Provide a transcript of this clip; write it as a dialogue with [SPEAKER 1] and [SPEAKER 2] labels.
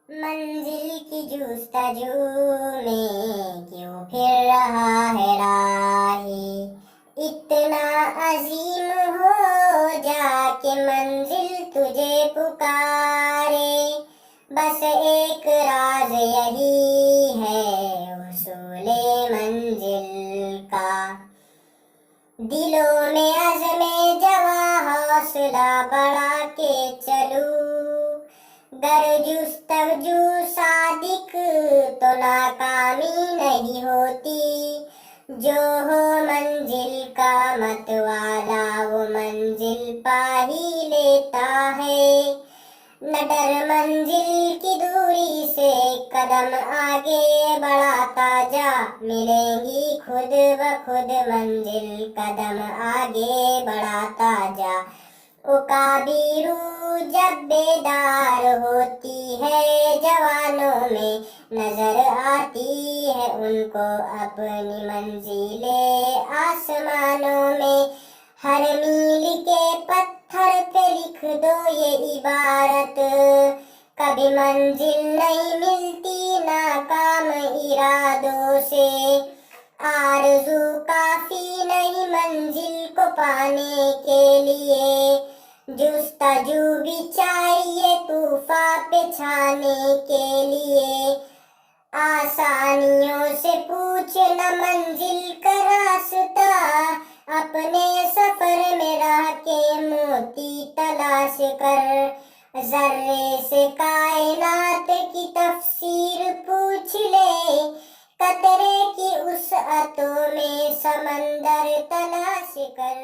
[SPEAKER 1] منزل کی جستجو میں کیوں پھر رہا ہے راہی، اتنا عظیم ہو جا کہ منزل تجھے پکارے، بس ایک راز یہی ہے حصول منزل کا، دلوں میں عزم جواں حوصلہ بڑھا کے چلو، گر جستجو صادق تو ناکامی نہیں ہوتی، جو ہو منزل کا متوالا وہ منزل پا ہی لیتا ہے، نہ ڈر منزل کی دوری سے قدم آگے بڑھاتا جا، ملیں گی خود بخود منزل قدم آگے بڑھاتا جا، اکابیرو جب بیدار ہوتی ہے جوانوں میں نظر آتی ہے ان کو اپنی منزلیں آسمانوں میں، ہر میل کے پتھر پہ لکھ دو یہ عبارت، کبھی منزل نہیں ملتی ناکام ارادوں سے، آرزو کافی نہیں منزل کو پانے کے لیے، جستجو بھی چاہیے طوفاں پہ چھانے کے لیے، آسانیوں سے پوچھنا منزل کا راستہ، اپنے سفر میں راہ کے موتی تلاش کر، ذرے سے کائنات کی تفسیر پوچھ لے، قطرے کی وسعتوں میں سمندر تلاش کر۔